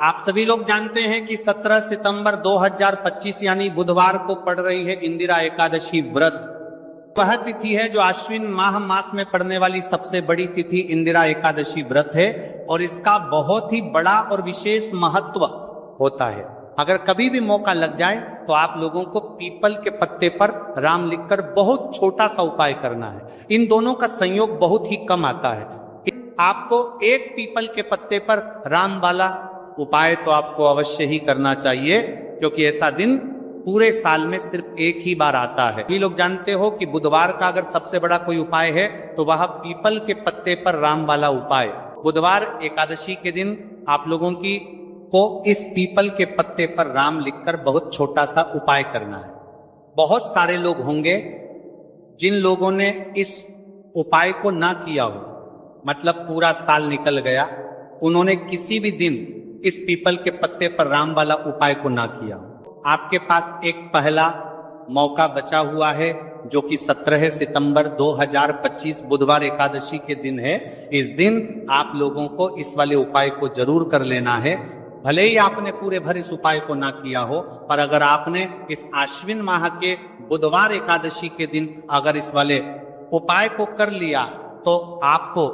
आप सभी लोग जानते हैं कि 17 सितंबर 2025 यानी बुधवार को पड़ रही है इंदिरा एकादशी व्रत। वह तिथि है जो आश्विन मास में पड़ने वाली सबसे बड़ी तिथि इंदिरा एकादशी व्रत है और इसका बहुत ही बड़ा और विशेष महत्व होता है। अगर कभी भी मौका लग जाए तो आप लोगों को पीपल के पत्ते पर राम लिखकर बहुत छोटा सा उपाय करना है। इन दोनों का संयोग बहुत ही कम आता है। आपको एक पीपल के पत्ते पर राम वाला उपाय तो आपको अवश्य ही करना चाहिए, क्योंकि ऐसा दिन पूरे साल में सिर्फ एक ही बार आता है। भी लोग जानते हो कि बुधवार का अगर सबसे बड़ा कोई उपाय है तो वह पीपल के पत्ते पर राम वाला उपाय। बुधवार एकादशी के दिन आप लोगों को इस पीपल के पत्ते पर राम लिखकर बहुत छोटा सा उपाय करना है। बहुत सारे लोग होंगे जिन लोगों ने इस उपाय को ना किया हो, मतलब पूरा साल निकल गया, उन्होंने किसी भी दिन इस पीपल के पत्ते पर राम वाला उपाय को ना किया। आपके पास एक पहला मौका बचा हुआ है जो कि 17 सितंबर 2025 बुधवार एकादशी के दिन है। इस दिन आप लोगों को इस वाले उपाय को जरूर कर लेना है। भले ही आपने पूरे भर इस उपाय को ना किया हो, पर अगर आपने इस आश्विन माह के बुधवार एकादशी के दिन अगर इस वाले उपाय को कर लिया तो आपको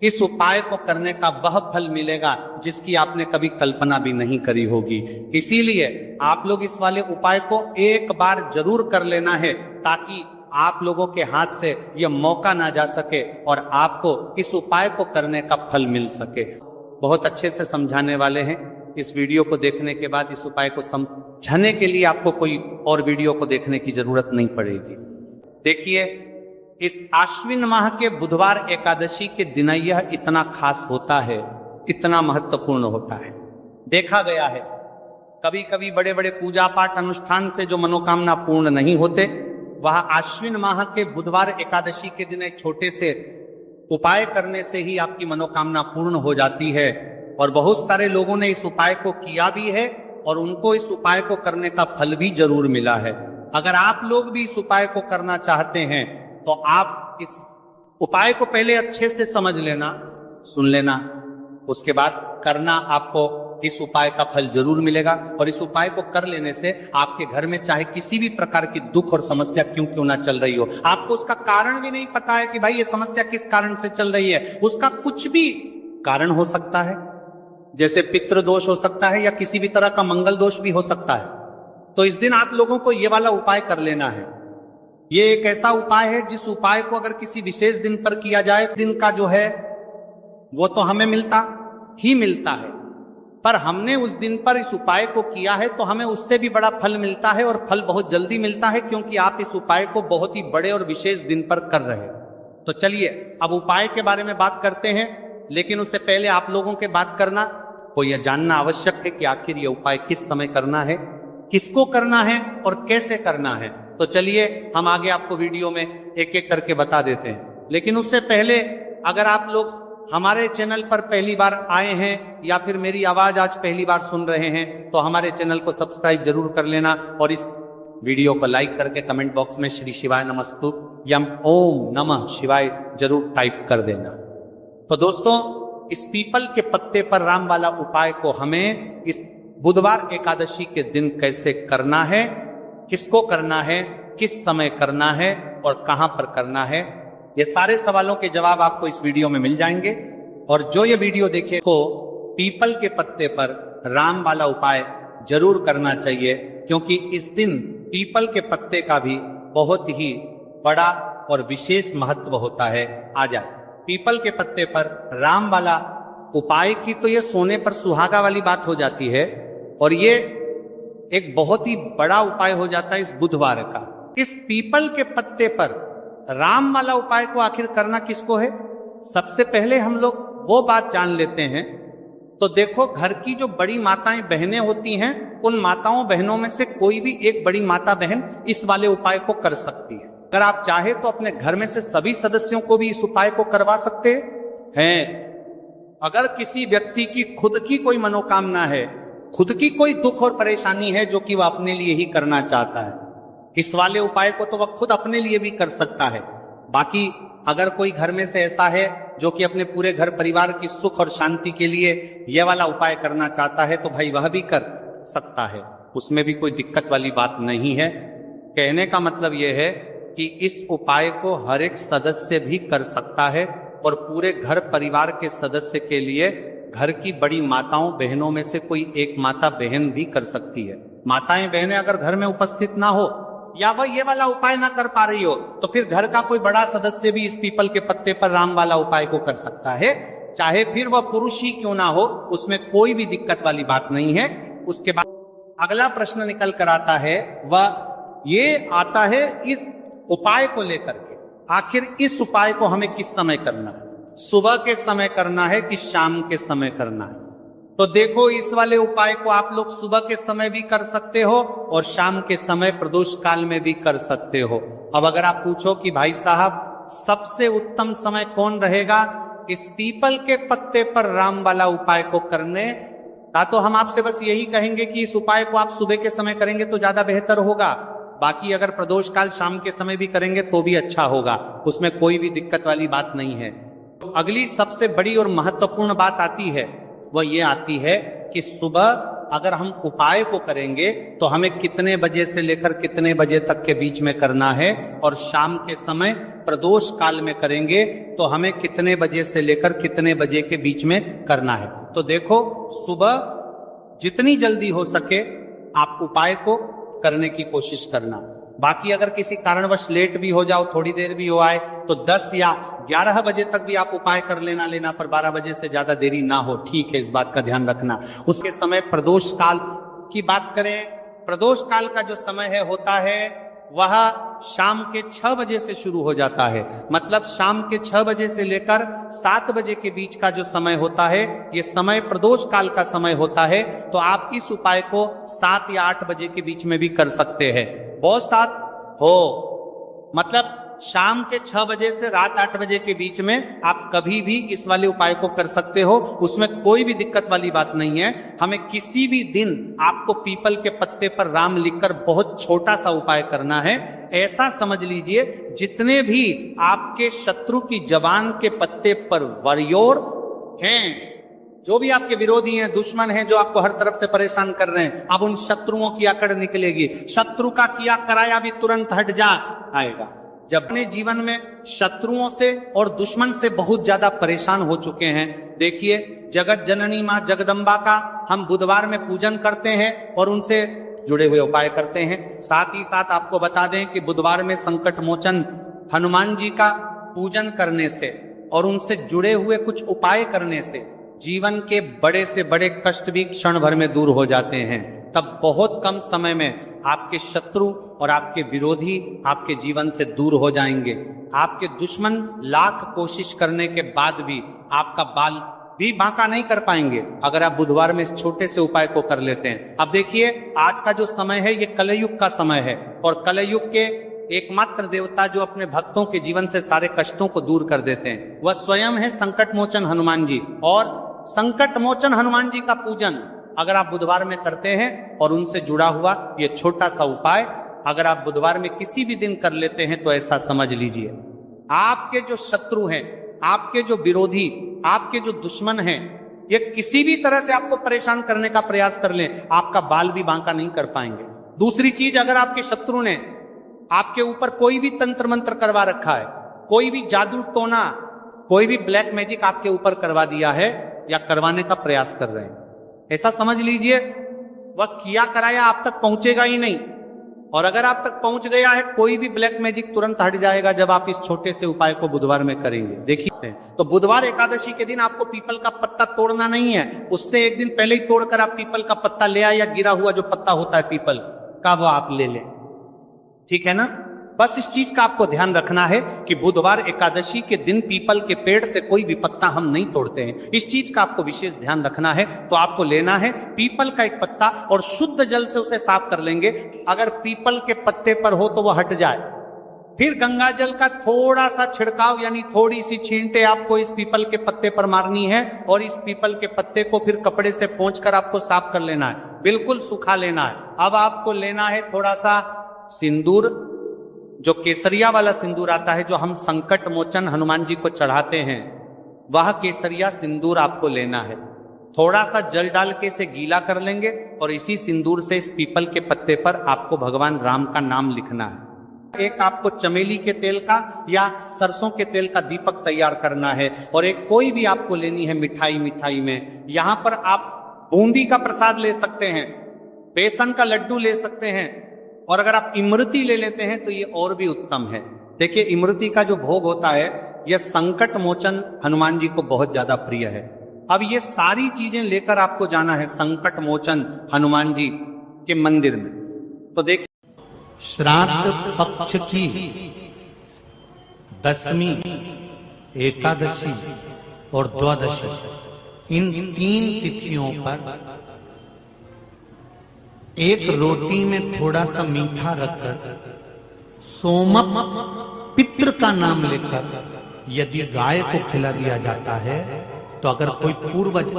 इस उपाय को करने का वह फल मिलेगा जिसकी आपने कभी कल्पना भी नहीं करी होगी। इसीलिए आप लोग इस वाले उपाय को एक बार जरूर कर लेना है, ताकि आप लोगों के हाथ से यह मौका ना जा सके और आपको इस उपाय को करने का फल मिल सके। बहुत अच्छे से समझाने वाले हैं। इस वीडियो को देखने के बाद इस उपाय को समझने के लिए आपको कोई और वीडियो को देखने की जरूरत नहीं पड़ेगी। देखिए, इस आश्विन माह के बुधवार एकादशी के दिन यह इतना खास होता है, इतना महत्वपूर्ण होता है। देखा गया है कभी कभी बड़े बड़े पूजा पाठ अनुष्ठान से जो मनोकामना पूर्ण नहीं होते, वह आश्विन माह के बुधवार एकादशी के दिन एक छोटे से उपाय करने से ही आपकी मनोकामना पूर्ण हो जाती है। और बहुत सारे लोगों ने इस उपाय को किया भी है और उनको इस उपाय को करने का फल भी जरूर मिला है। अगर आप लोग भी इस उपाय को करना चाहते हैं तो आप इस उपाय को पहले अच्छे से समझ लेना, सुन लेना, उसके बाद करना। आपको इस उपाय का फल जरूर मिलेगा और इस उपाय को कर लेने से आपके घर में चाहे किसी भी प्रकार की दुख और समस्या क्यों ना चल रही हो, आपको उसका कारण भी नहीं पता है कि भाई ये समस्या किस कारण से चल रही है, उसका कुछ भी कारण हो सकता है। जैसे पितृ दोष हो सकता है या किसी भी तरह का मंगल दोष भी हो सकता है। तो इस दिन आप लोगों को ये वाला उपाय कर लेना है। ये एक ऐसा उपाय है जिस उपाय को अगर किसी विशेष दिन पर किया जाए, दिन का जो है वो तो हमें मिलता ही मिलता है, पर हमने उस दिन पर इस उपाय को किया है तो हमें उससे भी बड़ा फल मिलता है और फल बहुत जल्दी मिलता है, क्योंकि आप इस उपाय को बहुत ही बड़े और विशेष दिन पर कर रहे हैं। तो चलिए अब उपाय के बारे में बात करते हैं, लेकिन उससे पहले आप लोगों के बात करना को यह जानना आवश्यक है कि आखिर यह उपाय किस समय करना है, किसको करना है और कैसे करना है। तो चलिए हम आगे आपको वीडियो में एक एक करके बता देते हैं। लेकिन उससे पहले अगर आप लोग हमारे चैनल पर पहली बार आए हैं या फिर मेरी आवाज आज पहली बार सुन रहे हैं तो हमारे चैनल को सब्सक्राइब जरूर कर लेना और इस वीडियो को लाइक करके कमेंट बॉक्स में श्री शिवाय नमस्तु यम ओम नमः शिवाय जरूर टाइप कर देना। तो दोस्तों, इस पीपल के पत्ते पर राम वाला उपाय को हमें इस बुधवार एकादशी के दिन कैसे करना है, किसको करना है, किस समय करना है और कहां पर करना है, ये सारे सवालों के जवाब आपको इस वीडियो में मिल जाएंगे। और जो ये वीडियो देखे को पीपल के पत्ते पर राम वाला उपाय जरूर करना चाहिए, क्योंकि इस दिन पीपल के पत्ते का भी बहुत ही बड़ा और विशेष महत्व होता है। आ जाए पीपल के पत्ते पर राम वाला उपाय की तो ये सोने पर सुहागा वाली बात हो जाती है और ये एक बहुत ही बड़ा उपाय हो जाता है इस बुधवार का। इस पीपल के पत्ते पर राम वाला उपाय को आखिर करना किसको है, सबसे पहले हम लोग वो बात जान लेते हैं। तो देखो, घर की जो बड़ी माताएं बहनें होती हैं, उन माताओं बहनों में से कोई भी एक बड़ी माता बहन इस वाले उपाय को कर सकती है। अगर आप चाहे तो अपने घर में से सभी सदस्यों को भी इस उपाय को करवा सकते हैं। अगर किसी व्यक्ति की खुद की कोई मनोकामना है, खुद की कोई दुख और परेशानी है जो कि वह अपने लिए ही करना चाहता है, इस वाले उपाय को तो वह खुद अपने लिए भी कर सकता है। बाकी अगर कोई घर में से ऐसा है जो कि अपने पूरे घर परिवार की सुख और शांति के लिए यह वाला उपाय करना चाहता है तो भाई वह भी कर सकता है, उसमें भी कोई दिक्कत वाली बात नहीं है। कहने का मतलब यह है कि इस उपाय को हर एक सदस्य भी कर सकता है और पूरे घर परिवार के सदस्य के लिए घर की बड़ी माताओं बहनों में से कोई एक माता बहन भी कर सकती है। माताएं बहनें अगर घर में उपस्थित ना हो या वह ये वाला उपाय ना कर पा रही हो तो फिर घर का कोई बड़ा सदस्य भी इस पीपल के पत्ते पर राम वाला उपाय को कर सकता है, चाहे फिर वह पुरुष ही क्यों ना हो, उसमें कोई भी दिक्कत वाली बात नहीं है। उसके बाद अगला प्रश्न निकल कर आता है, वह ये आता है इस उपाय को लेकर के, आखिर इस उपाय को हमें किस समय करना है, सुबह के समय करना है कि शाम के समय करना है। तो देखो इस वाले उपाय को आप लोग सुबह के समय भी कर सकते हो और शाम के समय प्रदोष काल में भी कर सकते हो। अब अगर आप पूछो कि भाई साहब सबसे उत्तम समय कौन रहेगा इस पीपल के पत्ते पर राम वाला उपाय को करने का, तो हम आपसे बस यही कहेंगे कि इस उपाय को आप सुबह के समय करेंगे तो ज्यादा बेहतर होगा। बाकी अगर प्रदोष काल शाम के समय भी करेंगे तो भी अच्छा होगा, उसमें कोई भी दिक्कत वाली बात नहीं है। तो अगली सबसे बड़ी और महत्वपूर्ण बात आती है, वह ये आती है कि सुबह अगर हम उपाय को करेंगे तो हमें कितने बजे से लेकर कितने बजे तक के बीच में करना है, और शाम के समय प्रदोष काल में करेंगे तो हमें कितने बजे से लेकर कितने बजे के बीच में करना है। तो देखो सुबह जितनी जल्दी हो सके आप उपाय को करने की कोशिश करना। बाकी अगर किसी कारणवश लेट भी हो जाओ, थोड़ी देर भी हो आए, तो 10 या 11 बजे तक भी आप उपाय कर लेना पर 12 बजे से ज्यादा देरी ना हो, ठीक है, इस बात का ध्यान रखना। उसके समय प्रदोष काल की बात करें, प्रदोष काल का जो समय है होता है वह शाम के 6 बजे से शुरू हो जाता है। मतलब शाम के 6 बजे से लेकर 7 बजे के बीच का जो समय होता है ये समय प्रदोष काल का समय होता है। तो आप इस उपाय को 7 या 8 बजे के बीच में भी कर सकते हैं। बहुत साथ हो, मतलब शाम के 6 बजे से रात 8 बजे के बीच में आप कभी भी इस वाले उपाय को कर सकते हो, उसमें कोई भी दिक्कत वाली बात नहीं है। हमें किसी भी दिन आपको पीपल के पत्ते पर राम लिखकर बहुत छोटा सा उपाय करना है। ऐसा समझ लीजिए जितने भी आपके शत्रु की जबान के पत्ते पर वरियोर हैं, जो भी आपके विरोधी हैं, दुश्मन हैं, जो आपको हर तरफ से परेशान कर रहे हैं, अब उन शत्रुओं की अकड़ निकलेगी। शत्रु का किया कराया भी तुरंत हट जा आएगा। जब अपने जीवन में शत्रुओं से और दुश्मन से बहुत ज्यादा परेशान हो चुके हैं, देखिए जगत जननी मां जगदम्बा का हम बुधवार में पूजन करते हैं और उनसे जुड़े हुए उपाय करते हैं। साथ ही साथ आपको बता दें कि बुधवार में संकट मोचन हनुमान जी का पूजन करने से और उनसे जुड़े हुए कुछ उपाय करने से जीवन के बड़े से बड़े कष्ट भी क्षण भर में दूर हो जाते हैं। तब बहुत कम समय में आपके शत्रु और आपके विरोधी आपके जीवन से दूर हो जाएंगे। आपके दुश्मन लाख कोशिश करने के बाद भी आपका बाल भी बांका नहीं कर पाएंगे अगर आप बुधवार में इस छोटे से उपाय को कर लेते हैं। अब देखिए आज का जो समय है ये कलयुग का समय है और कलयुग के एकमात्र देवता जो अपने भक्तों के जीवन से सारे कष्टों को दूर कर देते हैं वह स्वयं है संकट मोचन हनुमान जी। और संकट मोचन हनुमान जी का पूजन अगर आप बुधवार में करते हैं और उनसे जुड़ा हुआ ये छोटा सा उपाय अगर आप बुधवार में किसी भी दिन कर लेते हैं तो ऐसा समझ लीजिए आपके जो शत्रु हैं, आपके जो विरोधी, आपके जो दुश्मन हैं, ये किसी भी तरह से आपको परेशान करने का प्रयास कर लें, आपका बाल भी बांका नहीं कर पाएंगे। दूसरी चीज, अगर आपके शत्रु ने आपके ऊपर कोई भी तंत्र मंत्र करवा रखा है, कोई भी जादू टोना, कोई भी ब्लैक मैजिक आपके ऊपर करवा दिया है या करवाने का प्रयास कर रहे हैं, ऐसा समझ लीजिए वह किया कराया आप तक पहुंचेगा ही नहीं। और अगर आप तक पहुंच गया है कोई भी ब्लैक मैजिक तुरंत हट जाएगा जब आप इस छोटे से उपाय को बुधवार में करेंगे। देखिए तो बुधवार एकादशी के दिन आपको पीपल का पत्ता तोड़ना नहीं है, उससे एक दिन पहले ही तोड़कर आप पीपल का पत्ता ले आए या गिरा हुआ जो पत्ता होता है पीपल का वो आप ले लें, ठीक है ना। बस इस चीज का आपको ध्यान रखना है कि बुधवार एकादशी के दिन पीपल के पेड़ से कोई भी पत्ता हम नहीं तोड़ते हैं, इस चीज का आपको विशेष ध्यान रखना है। तो आपको लेना है पीपल का एक पत्ता और शुद्ध जल से उसे साफ कर लेंगे। अगर पीपल के पत्ते पर हो तो वह हट जाए, फिर गंगा जल का थोड़ा सा छिड़काव यानी थोड़ी सी छींटे आपको इस पीपल के पत्ते पर मारनी है और इस पीपल के पत्ते को फिर कपड़े से पोंछकर आपको साफ कर लेना है, बिल्कुल सूखा लेना है। अब आपको लेना है थोड़ा सा सिंदूर, जो केसरिया वाला सिंदूर आता है जो हम संकट मोचन हनुमान जी को चढ़ाते हैं, वह केसरिया सिंदूर आपको लेना है। थोड़ा सा जल डाल के इसे गीला कर लेंगे और इसी सिंदूर से इस पीपल के पत्ते पर आपको भगवान राम का नाम लिखना है। एक आपको चमेली के तेल का या सरसों के तेल का दीपक तैयार करना है और एक कोई भी आपको लेनी है मिठाई में। यहां पर आप बूंदी का प्रसाद ले सकते हैं, बेसन का लड्डू ले सकते हैं, और अगर आप इमरती ले लेते हैं तो ये और भी उत्तम है। देखिए, इमरती का जो भोग होता है यह संकट मोचन हनुमान जी को बहुत ज्यादा प्रिय है। अब ये सारी चीजें लेकर आपको जाना है संकट मोचन हनुमान जी के मंदिर में। तो देखिए, श्राद्ध पक्ष की दशमी, एकादशी और द्वादशी, इन 3 तिथियों पर एक रोटी में थोड़ा सा मीठा रखकर सोमक पितृ का नाम लेकर यदि गाय को खिला दिया जाता है तो अगर कोई पूर्वज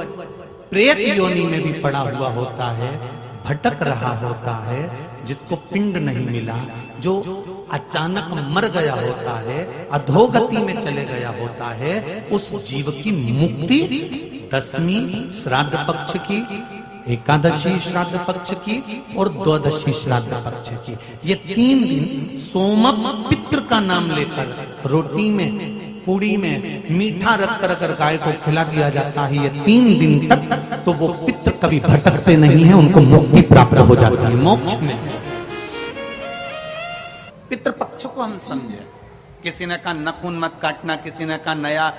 प्रेत योनि में भी पड़ा हुआ होता है, भटक रहा होता है, जिसको पिंड नहीं मिला, जो अचानक मर गया होता है, अधोगति में चले गया होता है, उस जीव की मुक्ति दशमी श्राद्ध पक्ष की, एकादशी श्राद्ध पक्ष की और द्वादशी श्राद्ध पक्ष की, ये 3 दिन सोमक पितृ का नाम लेकर रोटी में, पूड़ी में मीठा रखकर अगर गाय को खिला दिया जाता है ये 3 दिन तक, तो वो पितृ कभी भटकते नहीं है, उनको मुक्ति प्राप्त हो जाती है मोक्ष में। पितृपक्ष को हम समझे। किसी ने कहा नखून मत काटना, किसी ने कहा नया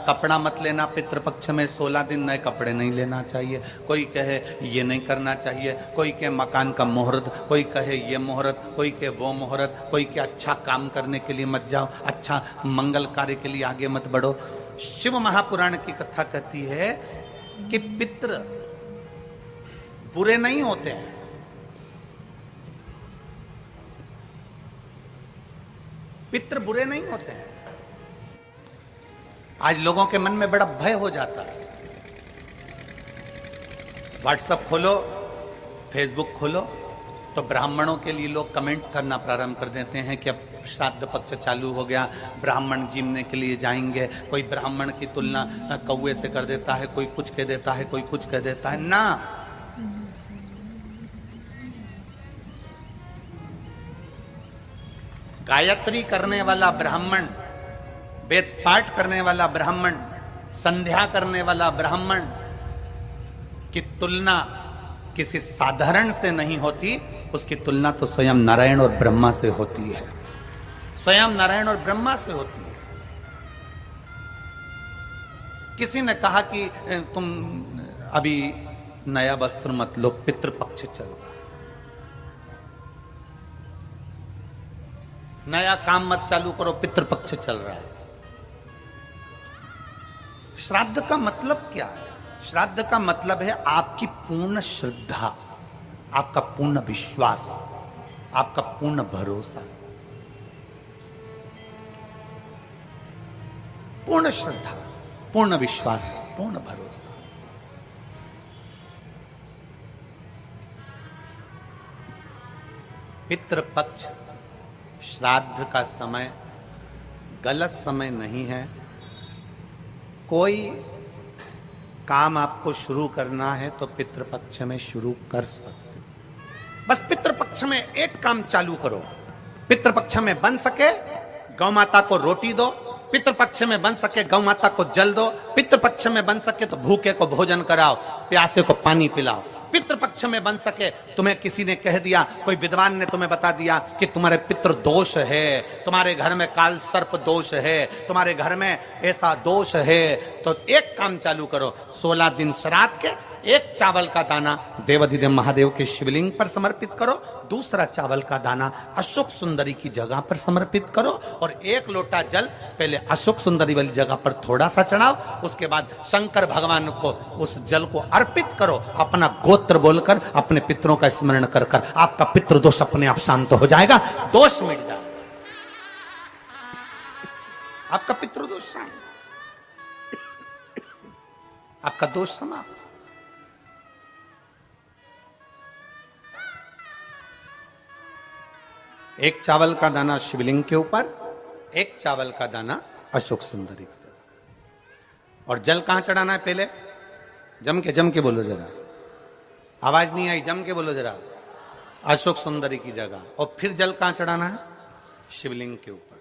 कपड़ा मत लेना, पितृपक्ष में 16 दिन नए कपड़े नहीं लेना चाहिए, कोई कहे ये नहीं करना चाहिए, कोई कहे मकान का मुहूर्त, कोई कहे ये मुहूर्त, कोई कहे वो मुहूर्त, कोई कहे अच्छा काम करने के लिए मत जाओ, अच्छा मंगल कार्य के लिए आगे मत बढ़ो। शिव महापुराण की कथा कहती है कि पितृ बुरे नहीं होते हैं, पितृ बुरे नहीं होते हैं। आज लोगों के मन में बड़ा भय हो जाता है। व्हाट्सएप खोलो, फेसबुक खोलो तो ब्राह्मणों के लिए लोग कमेंट्स करना प्रारंभ कर देते हैं कि अब श्राद्ध पक्ष चालू हो गया, ब्राह्मण जीमने के लिए जाएंगे। कोई ब्राह्मण की तुलना कौवे से कर देता है, कोई कुछ कह देता है, कोई कुछ कह देता है। ना, गायत्री करने वाला ब्राह्मण, वेद पाठ करने वाला ब्राह्मण, संध्या करने वाला ब्राह्मण की तुलना किसी साधारण से नहीं होती, उसकी तुलना तो स्वयं नारायण और ब्रह्मा से होती है, स्वयं नारायण और ब्रह्मा से होती है। किसी ने कहा कि तुम अभी नया वस्त्र मत लो, पितृपक्ष चल रहा, नया काम मत चालू करो, पितृपक्ष चल रहा है। श्राद्ध का मतलब क्या है? श्राद्ध का मतलब है आपकी पूर्ण श्रद्धा, आपका पूर्ण विश्वास, आपका पूर्ण भरोसा, पूर्ण श्रद्धा, पूर्ण विश्वास, पूर्ण भरोसा। पितृपक्ष श्राद्ध का समय गलत समय नहीं है। कोई काम आपको शुरू करना है तो पितृपक्ष में शुरू कर सकते, बस पितृपक्ष में एक काम चालू करो। पितृपक्ष में बन सके गौ माता को रोटी दो, पितृपक्ष में बन सके गौ माता को जल दो, पितृपक्ष में बन सके तो भूखे को भोजन कराओ, प्यासे को पानी पिलाओ। पितृपक्ष में बन सके, तुम्हें किसी ने कह दिया, कोई विद्वान ने तुम्हें बता दिया कि तुम्हारे पितृ दोष है, तुम्हारे घर में काल सर्प दोष है, तुम्हारे घर में ऐसा दोष है, तो एक काम चालू करो, 16 दिन श्राद्ध के एक चावल का दाना देवाधिदेव महादेव के शिवलिंग पर समर्पित करो, दूसरा चावल का दाना अशोक सुंदरी की जगह पर समर्पित करो, और 1 लोटा जल पहले अशोक सुंदरी वाली जगह पर थोड़ा सा चढ़ाओ, उसके बाद शंकर भगवान को उस जल को अर्पित करो, अपना गोत्र बोलकर, अपने पितरों का स्मरण कर कर आपका पितृ दोष अपने आप शांत हो जाएगा, दोष मिट जाएगा, आपका पितृ दोष शांत, आपका दोष समाप्त। एक चावल का दाना शिवलिंग के ऊपर, एक चावल का दाना अशोक सुंदरी के ऊपर। और जल कहां चढ़ाना है पहले? जम के बोलो जरा, आवाज नहीं आई, जम के बोलो जरा। अशोक सुंदरी की जगह। और फिर जल कहां चढ़ाना है? शिवलिंग के ऊपर।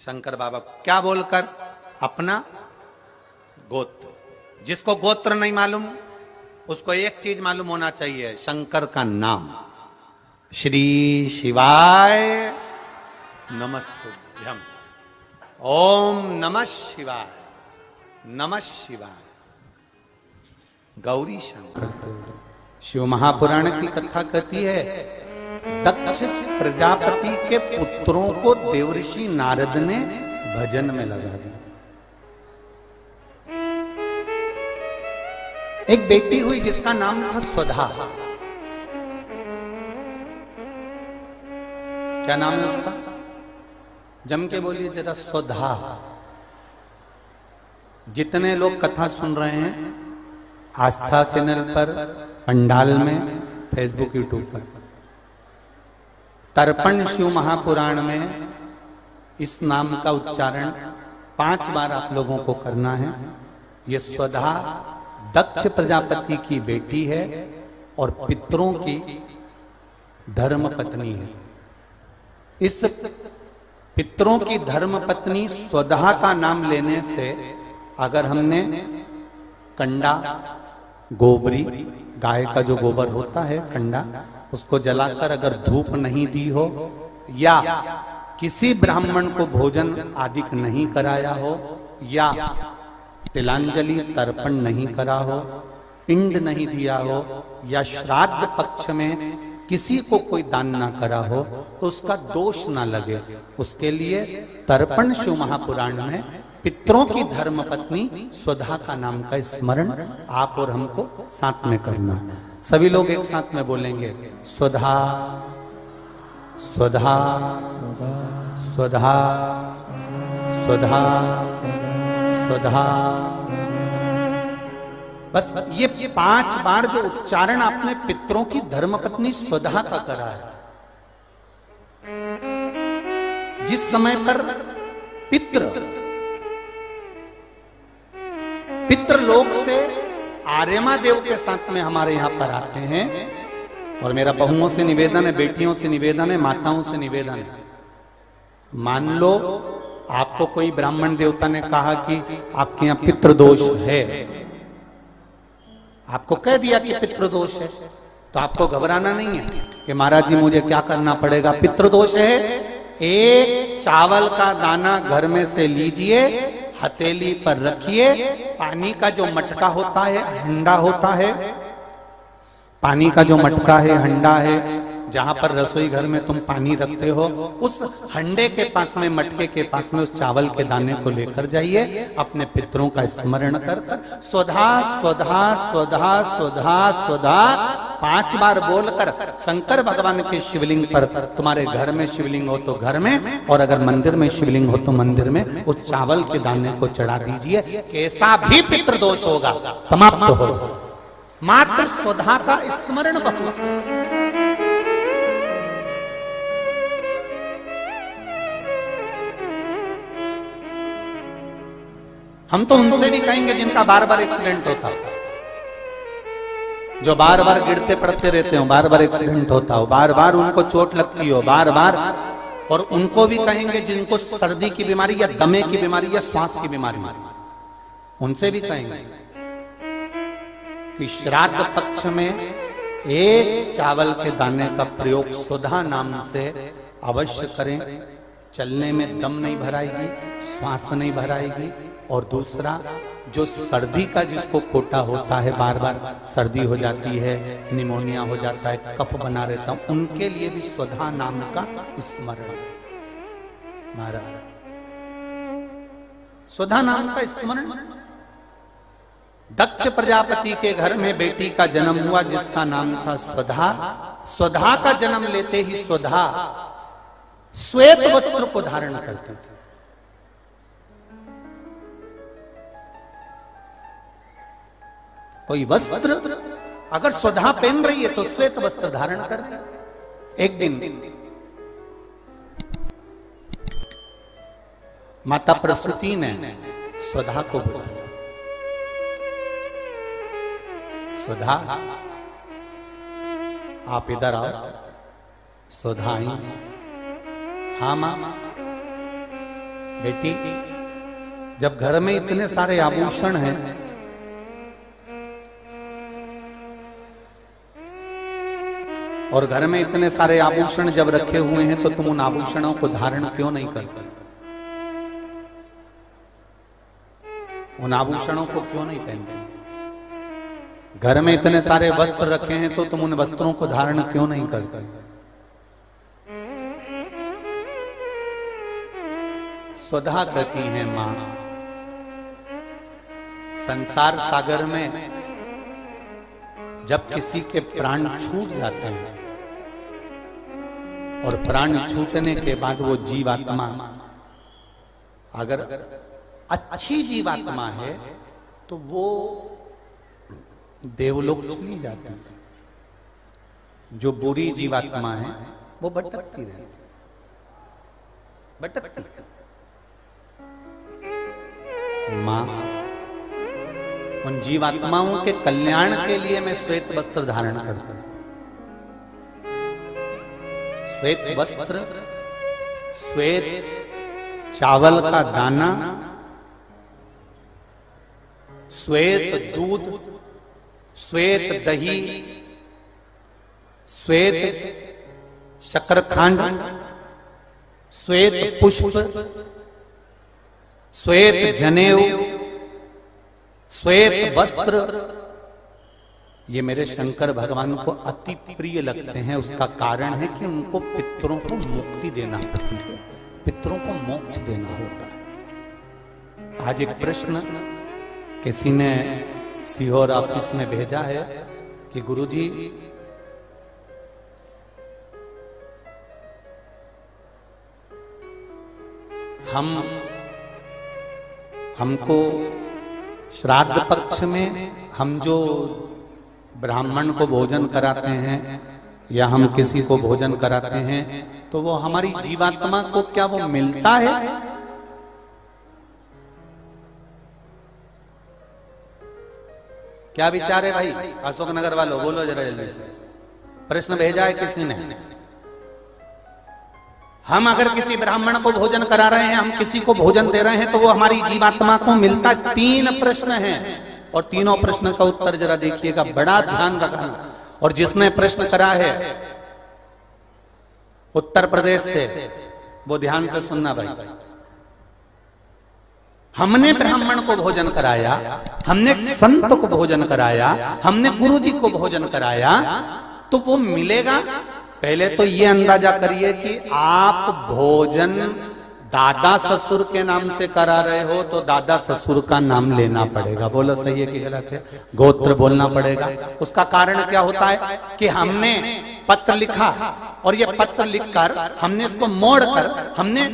शंकर बाबा क्या बोलकर? अपना गोत्र। जिसको गोत्र नहीं मालूम उसको एक चीज मालूम होना चाहिए, शंकर का नाम। श्री शिवाय नमस्तुभ्यम। ओम नमः शिवाय, नमः शिवाय। गौरी शंकर। शिव महापुराण की कथा कहती है, दक्ष प्रजापति के पुत्रों को देवऋषि नारद ने भजन में लगा दिया। एक बेटी हुई जिसका नाम था स्वधा। क्या नाम है उसका? जम के बोलिए जरा, स्वधा। जितने लोग कथा सुन रहे हैं आस्था चैनल पर, पंडाल में, फेसबुक, यूट्यूब पर, तर्पण शिव महापुराण में इस नाम का उच्चारण 5 बार आप लोगों को करना है। ये स्वधा दक्ष प्रजापति की बेटी है और पितरों की धर्म पत्नी है। इस पितरों की धर्म पत्नी स्वधा का नाम लेने से, अगर हमने कंडा, गोबरी, गाय का जो गोबर होता है कंडा, उसको जलाकर अगर धूप नहीं दी हो, या किसी ब्राह्मण को भोजन आदि नहीं कराया हो, या तिलांजलि तर्पण नहीं करा हो, पिंड नहीं दिया हो, या श्राद्ध पक्ष में किसी को कोई दान ना करा हो, तो उसका दोष ना लगे, उसके लिए तर्पण शिव महापुराण में पितरों की धर्म पत्नी स्वधा का नाम का स्मरण आप और हमको साथ में करना। सभी लोग एक साथ में बोलेंगे, स्वधा स्वधा स्वधा स्वधा स्वधा। बस ये 5 बार जो उच्चारण आपने पितरों की धर्मपत्नी स्वधा का करा है, जिस समय पर पितृलोक से आर्यमा देव के साथ में हमारे यहां पर आते हैं, और मेरा बहुओं से निवेदन है, बेटियों से निवेदन है, माताओं से निवेदन है, मान लो आपको कोई ब्राह्मण देवता ने कहा कि आपके यहां पितृदोष है, आपको कह दिया कि पितृदोष है, तो आपको घबराना नहीं है कि महाराज जी मुझे क्या करना पड़ेगा। पितृदोष है, एक चावल का दाना घर में से लीजिए, हथेली पर रखिए, पानी का जो मटका होता है, हंडा होता है, पानी का जो मटका है, हंडा है, जहां पर रसोई घर में तुम पानी रखते हो, उस हंडे के पास में, मटके के पास में उस चावल के दाने को लेकर जाइए, अपने पितरों का स्मरण कर कर स्वधा स्वधा स्वधा स्वधा स्वधा 5 बार बोलकर शंकर भगवान के शिवलिंग पर, तुम्हारे घर में शिवलिंग हो तो घर में, और अगर मंदिर में शिवलिंग हो तो मंदिर में, उस चावल के दाने को चढ़ा दीजिए। कैसा भी पितृदोष होगा समाप्त हो। मात्र स्वधा का स्मरण बहुत। हम तो उनसे भी कहेंगे जिनका बार बार एक्सीडेंट होता हो, जो बार बार गिरते पड़ते रहते हो, बार बार एक्सीडेंट होता हो, बार बार उनको चोट लगती हो, बार बार, और उनको भी कहेंगे जिनको सर्दी की बीमारी या दमे की बीमारी या श्वास की बीमारी, उनसे भी कहेंगे कि श्राद्ध पक्ष में एक चावल के दाने का प्रयोग स्वधा नाम से अवश्य करें। चलने में दम नहीं भराएगी, श्वास नहीं भराएगी, और दूसरा जो सर्दी का जिसको कोटा होता है, बार बार सर्दी हो जाती है, निमोनिया हो जाता है, कफ बना रहता हूं, उनके लिए भी स्वधा नाम का स्मरण। महाराज स्वधा नाम का स्मरण। दक्ष प्रजापति के घर में बेटी का जन्म हुआ जिसका नाम था स्वधा। स्वधा का जन्म लेते ही स्वधा श्वेत वस्त्र को धारण करते थे। कोई वस्त्र अगर स्वधा पहन रही है तो श्वेत वस्त्र धारण कर रही है। एक दिन माता प्रसूति ने स्वधा को बुलाया, सुधा आप इधर आओ। सुधा आई। हाँ माँ। बेटी, जब घर में इतने सारे आभूषण हैं, और घर में इतने सारे आभूषण जब रखे हुए हैं, तो तुम उन आभूषणों को धारण क्यों नहीं करते? उन आभूषणों को क्यों नहीं पहनते? घर में इतने सारे वस्त्र रखे हैं, तो तुम उन वस्त्रों को धारण क्यों नहीं करते? सुधा कहती है, मां, संसार सागर में जब किसी के प्राण छूट जाते हैं, और प्राण छूटने के बाद वो जीवात्मा अगर अच्छी जीवात्मा है तो वो देवलोक चली जाती है। जो बुरी जीवात्मा है वो भटकती रहती है, भटकती है। मां, उन जीवात्माओं के कल्याण के लिए मैं श्वेत वस्त्र धारण करता हूं। श्वेत वस्त्र, श्वेत चावल का दाना, श्वेत दूध, श्वेत दही, श्वेत शकरखंड, श्वेत पुष्प, श्वेत जनेऊ, श्वेत वस्त्र, ये मेरे शंकर भगवान को अति प्रिय लगते हैं। उसका कारण है कि उनको पितरों को मुक्ति देना पड़ती है, पितरों को मोक्ष देना होता है। आज एक प्रश्न किसी ने सीहोर ऑफिस में भेजा है कि गुरुजी, हमको श्राद्ध पक्ष में हम जो ब्राह्मण को भोजन कराते हैं या हम किसी को भोजन कराते हैं, तो वो हमारी जीवात्मा को क्या वो मिलता है? क्या विचार है भाई? अशोक नगर वालों बोलो जरा जल्दी से। प्रश्न भेजा है किसी ने। हम अगर किसी ब्राह्मण को भोजन करा रहे हैं, हम किसी को भोजन दे रहे हैं, तो वो हमारी जीवात्मा को मिलता? 3 प्रश्न हैं, और तीनों प्रश्न का उत्तर जरा देखिएगा, बड़ा ध्यान रखना। और जिसने प्रश्न करा है उत्तर प्रदेश से, वो ध्यान से सुनना भाई। हमने ब्राह्मण को भोजन कराया, हमने संत को भोजन कराया, हमने गुरु जी को भोजन कराया, तो वो मिलेगा? पहले तो ये अंदाजा करिए कि आप भोजन दादा ससुर के नाम से करा रहे हो, तो दादा ससुर का नाम लेना पड़ेगा। बोलो सही है कि गलत है? गोत्र बोलना पड़ेगा। उसका कारण क्या होता है कि हमने पत्र लिखा, और ये पत्र लिखकर हमने इसको मोड़कर हमने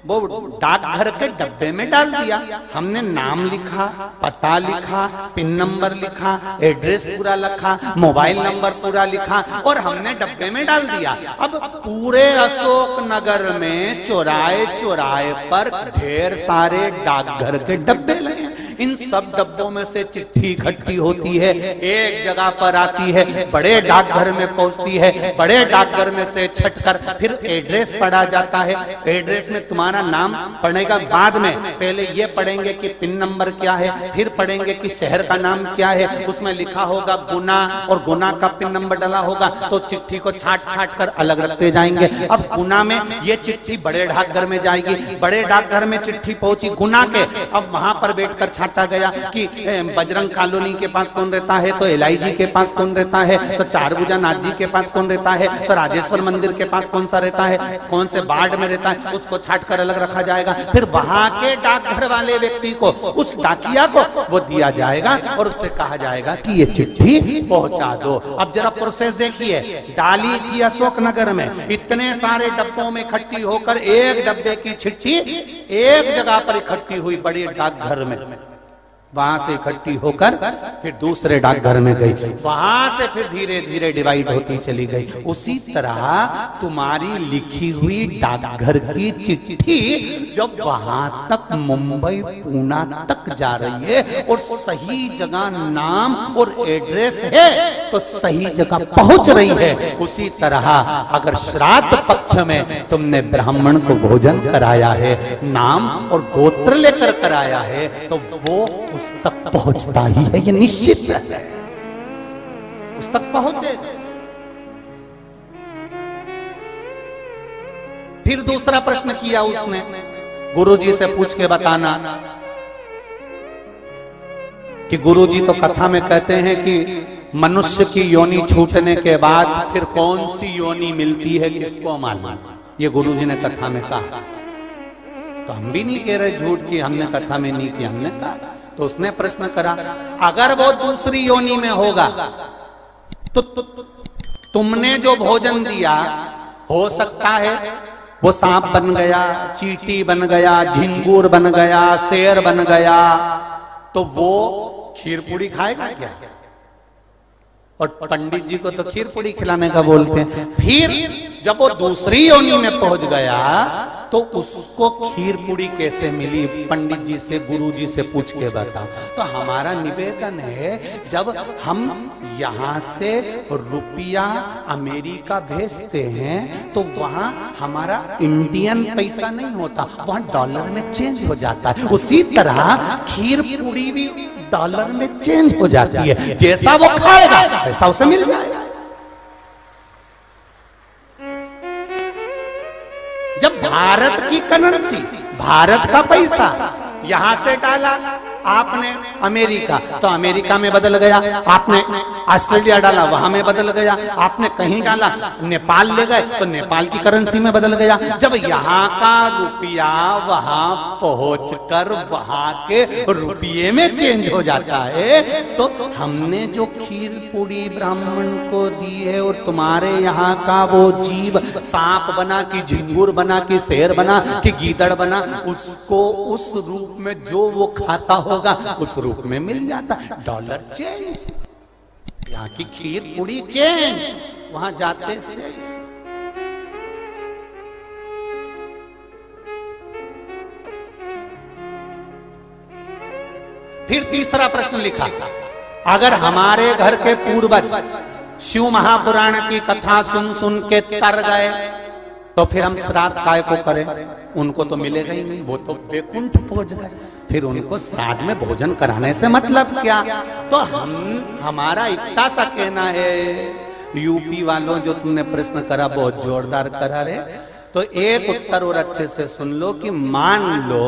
वो डाकघर के डब्बे में डाल दिया। हमने नाम लिखा, पता लिखा, पिन नंबर लिखा, एड्रेस पूरा लिखा, मोबाइल नंबर पूरा लिखा, और हमने डब्बे में डाल दिया। अब पूरे अशोक नगर में चौराहे चौराहे पर ढेर सारे डाकघर के डब्बे लगे। इन सब डब्बों में से चिट्ठी इकट्ठी होती है, एक जगह पर आती है, बड़े डाकघर में पहुंचती है, बड़े डाकघर में से छटकर फिर एड्रेस पढ़ा जाता है। एड्रेस में तुम्हारा नाम पढ़ने का बाद में पहले ये पढ़ेंगे कि पिन नंबर क्या है, फिर पढ़ेंगे कि शहर का नाम क्या है। उसमें लिखा होगा गुना, और गुना का पिन नंबर डाला होगा, तो चिट्ठी को छाट छाट कर अलग रखते जाएंगे। अब गुना में ये चिट्ठी बड़े डाकघर में जाएगी, बड़े डाकघर में चिट्ठी पहुंची गुना के। अब वहां पर बैठकर छाटा गया कि बजरंग कॉलोनी के पास कौन रहता है, तो एलआईजी के पास कौन रहता है, तो चारभुजा नाथ जी के पास कौन रहता है, तो राजेश्वर मंदिर के पास कौन सा रहता है, कौन से वार्ड में रहता है, उसको छाट कर अलग रखा जाएगा। फिर वहां के डाकघर वाले व्यक्ति को, उस डाकिया को वो दिया जाएगा, और उससे कहा जाएगा कि ये चिट्ठी पहुंचा दो। अब जरा प्रोसेस देखिए, डाली थी अशोक नगर में, इतने सारे डब्बों में इकट्ठी होकर एक डब्बे की चिट्ठी एक जगह पर इकट्ठी हुई, बड़ी डाकघर में। वहां से इकट्ठी होकर फिर दूसरे डाकघर में गई, वहां से फिर धीरे धीरे डिवाइड होती चली गई। उसी तरह तुम्हारी लिखी हुई डाकघर की चिट्ठी जब वहां तक, मुंबई पूना तक तक जा रही है और सही जगह नाम और एड्रेस है तो सही जगह पहुंच रही है। उसी तरह अगर श्राद्ध पक्ष में तुमने ब्राह्मण को भोजन कराया है, नाम और गोत्र लेकर कराया है, तो वो उस तक पहुंचता ही है, ये निश्चित है, उस तक पहुंचेगा। फिर दूसरा प्रश्न किया उसने, गुरुजी से पूछ के बताना कि गुरुजी तो कथा में कहते हैं कि मनुष्य की योनि छूटने के बाद फिर कौन सी योनि मिलती है किसको मालूम, ये गुरुजी ने कथा में कहा। तो हम भी नहीं कह रहे झूठ की हमने कथा में नहीं किया, हमने कहा। तो उसने प्रश्न करा, अगर वो दूसरी योनि में होगा तो तुमने जो भोजन दिया हो सकता है वो सांप बन गया, चींटी बन गया, झिंगूर बन गया, शेर बन गया, तो वो खीर पूड़ी खाएगा क्या? और पंडित जी को तो खीर पूड़ी खिलाने का बोलते हैं। फिर जब वो दूसरी योनि में पहुंच गया तो उसको खीर पूड़ी कैसे मिली? पंडित जी से, गुरु जी से पूछ के बताओ। तो हमारा निवेदन है, जब हम यहां से रुपया अमेरिका भेजते हैं तो वहां हमारा इंडियन पैसा नहीं होता, वहां डॉलर में चेंज हो जाता है। उसी तरह खीर पूड़ी भी डॉलर में चेंज हो जाती है, जैसा वो खाएगा वैसा उसे मिल जाएगा। जब भारत की करेंसी, भारत का पैसा यहां से डाला आपने अमेरिका तो अमेरिका में बदल गया, आपने ऑस्ट्रेलिया डाला वहां में बदल गया, आपने कहीं डाला नेपाल ले गए तो नेपाल की करेंसी में बदल गया। जब यहाँ का रुपया वहां पहुंचकर वहां के रुपये में चेंज हो जाता है, तो हमने जो खीर पूड़ी ब्राह्मण को दी है और तुम्हारे यहाँ का वो जीव सांप बना कि झिंगुर बना कि शेर बना कि गीदड़ बना, उसको उस रूप में जो वो खाता होगा उस रूप में मिल जाता। डॉलर चेंज, यहाँ की खीर पूड़ी चेंज, वहां जाते से। फिर तीसरा प्रश्न लिखा, अगर हमारे घर के पूर्वज शिव महापुराण की कथा सुन सुन के तर गए तो फिर हम श्राद्ध काय को करें? उनको तो मिलेगा ही नहीं, वो तो वैकुंठ पहुंच गए, फिर उनको श्राद्ध में भोजन कराने से मतलब क्या? तो हमारा इतना सा कहना है, यूपी वालों जो तुमने प्रश्न करा बहुत जोरदार करा रे, तो एक उत्तर और अच्छे से सुन लो कि मान लो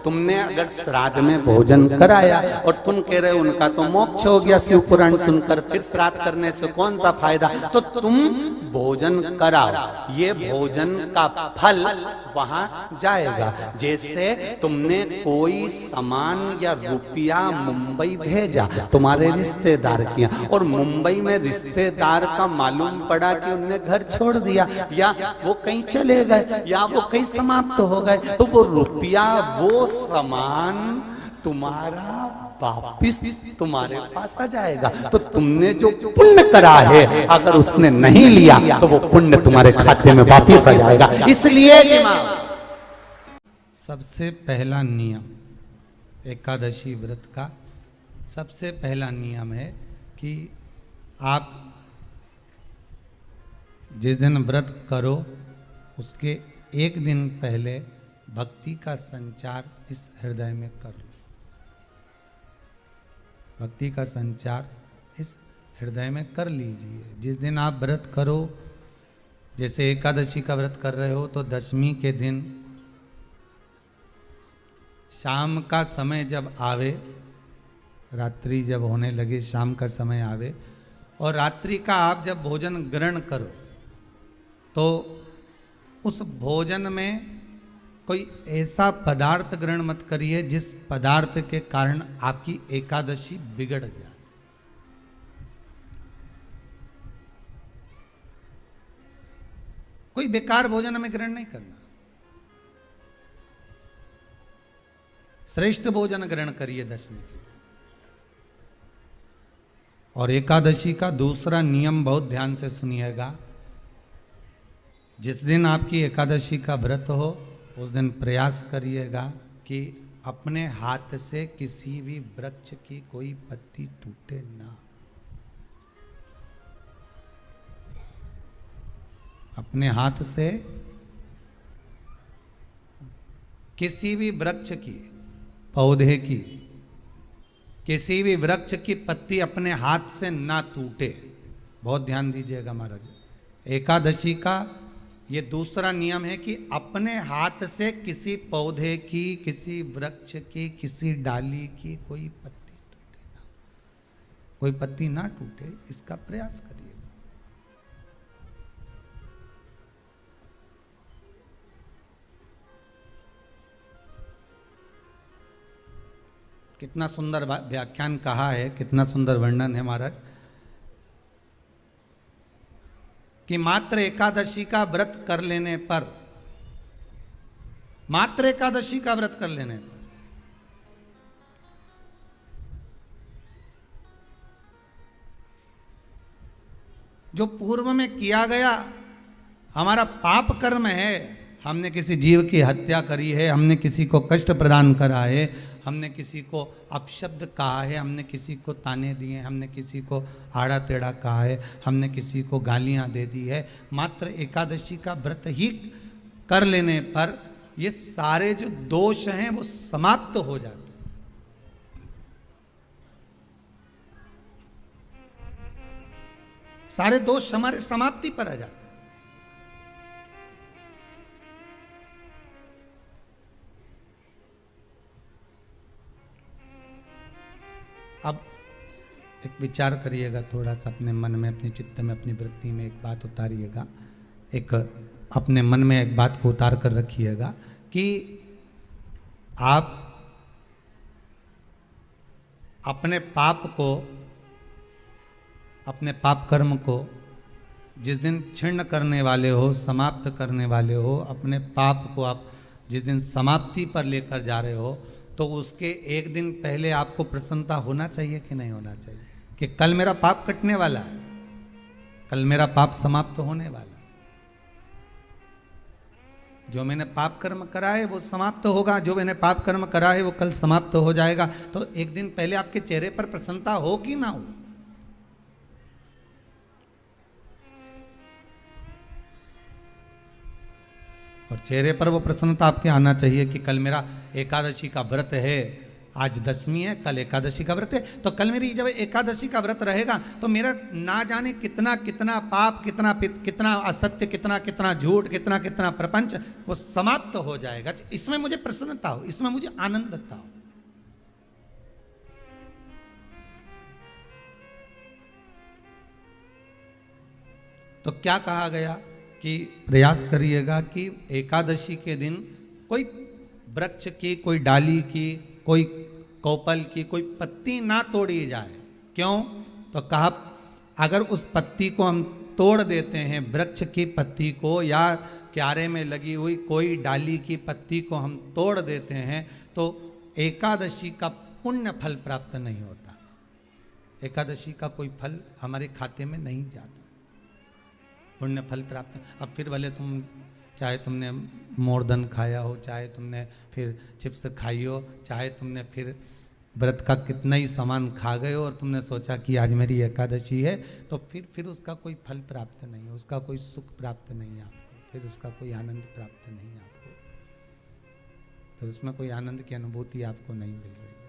तुमने अगर श्राद्ध में भोजन कराया और तुम कह रहे हो उनका तो मोक्ष हो गया शिव पुराण सुनकर, फिर श्राद्ध करने से कौन सा फायदा? तो तुम भोजन कराओ, ये भोजन का फल वहां जाएगा। जैसे तुमने कोई सामान या रुपया मुंबई भेजा तुम्हारे रिश्तेदार किया और मुंबई में रिश्तेदार का मालूम पड़ा कि उनने घर छोड़ दिया या वो कहीं चले गए या वो कहीं समाप्त हो गए, तो वो रुपया वो सामान तुम्हारा वापिस तुम्हारे पास आ जाएगा। तो तुमने जो पुण्य करा है अगर उसने नहीं लिया तो वो पुण्य तुम्हारे खाते में वापिस आ जाएगा। इसलिए सबसे पहला नियम एकादशी व्रत का सबसे पहला नियम है कि आप जिस दिन व्रत करो उसके एक दिन पहले भक्ति का संचार इस हृदय में कर लो। भक्ति का संचार इस हृदय में कर लीजिए। जिस दिन आप व्रत करो, जैसे एकादशी का व्रत कर रहे हो तो दशमी के दिन शाम का समय जब आवे, रात्रि जब होने लगे, शाम का समय आवे और रात्रि का आप जब भोजन ग्रहण करो तो उस भोजन में कोई ऐसा पदार्थ ग्रहण मत करिए जिस पदार्थ के कारण आपकी एकादशी बिगड़ जाए। कोई बेकार भोजन हमें ग्रहण नहीं करना, श्रेष्ठ भोजन ग्रहण करिए दशमी के दिन। और एकादशी का दूसरा नियम बहुत ध्यान से सुनिएगा, जिस दिन आपकी एकादशी का व्रत हो उस दिन प्रयास करिएगा कि अपने हाथ से किसी भी वृक्ष की कोई पत्ती टूटे ना। अपने हाथ से किसी भी वृक्ष की, पौधे की, किसी भी वृक्ष की पत्ती अपने हाथ से ना टूटे। बहुत ध्यान दीजिएगा महाराज। एकादशी का ये दूसरा नियम है कि अपने हाथ से किसी पौधे की, किसी वृक्ष की, किसी डाली की कोई पत्ती टूटे ना, कोई पत्ती ना टूटे, इसका प्रयास करिए। कितना सुंदर व्याख्यान कहा है, कितना सुंदर वर्णन है महाराज कि मात्र एकादशी का व्रत कर लेने पर, मात्र एकादशी का व्रत कर लेने पर जो पूर्व में किया गया हमारा पाप कर्म है, हमने किसी जीव की हत्या करी है, हमने किसी को कष्ट प्रदान करा है, हमने किसी को अपशब्द कहा है, हमने किसी को ताने दिए, हमने किसी को आड़ा टेढ़ा कहा है, हमने किसी को गालियां दे दी है, मात्र एकादशी का व्रत ही कर लेने पर ये सारे जो दोष हैं वो समाप्त हो जाते हैं। सारे दोष हमारे समाप्ति पर आ जाते हैं। अब एक विचार करिएगा थोड़ा सा अपने मन में, अपने चित्त में, अपनी वृत्ति में एक बात उतारिएगा, एक अपने मन में एक बात को उतार कर रखिएगा कि आप अपने पाप को, अपने पाप कर्म को जिस दिन छिन्न करने वाले हो, समाप्त करने वाले हो, अपने पाप को आप जिस दिन समाप्ति पर लेकर जा रहे हो, तो उसके एक दिन पहले आपको प्रसन्नता होना चाहिए कि नहीं होना चाहिए कि कल मेरा पाप कटने वाला है, कल मेरा पाप समाप्त होने वाला है, जो मैंने पाप कर्म करा है वो समाप्त होगा, जो मैंने पाप कर्म करा है वो कल समाप्त हो जाएगा। तो एक दिन पहले आपके चेहरे पर प्रसन्नता हो कि ना हो? और चेहरे पर वो प्रसन्नता आपके आना चाहिए कि कल मेरा एकादशी का व्रत है, आज दशमी है, कल एकादशी का व्रत है, तो कल मेरी जब एकादशी का व्रत रहेगा तो मेरा ना जाने कितना कितना पाप, कितना असत्य, कितना झूठ, कितना प्रपंच वो समाप्त हो जाएगा। इसमें मुझे प्रसन्नता हो, इसमें मुझे आनंदता हो। तो क्या कहा गया कि प्रयास करिएगा कि एकादशी के दिन कोई वृक्ष की, कोई डाली की, कोई कोपल की कोई पत्ती ना तोड़ी जाए। क्यों? तो कहा अगर उस पत्ती को हम तोड़ देते हैं, वृक्ष की पत्ती को या क्यारे में लगी हुई कोई डाली की पत्ती को हम तोड़ देते हैं तो एकादशी का पुण्य फल प्राप्त नहीं होता, एकादशी का कोई फल हमारे खाते में नहीं जाता, पुण्य फल प्राप्त। अब फिर भले तुम चाहे तुमने मोरधन खाया हो, चाहे तुमने फिर चिप्स खाई हो, चाहे तुमने फिर व्रत का कितना ही सामान खा गए हो और तुमने सोचा कि आज मेरी एकादशी है, तो फिर उसका कोई फल प्राप्त नहीं है, उसका कोई सुख प्राप्त नहीं है आपको, फिर उसका कोई आनंद प्राप्त नहीं है आपको, फिर उसमें कोई आनंद की अनुभूति आपको नहीं मिल रही।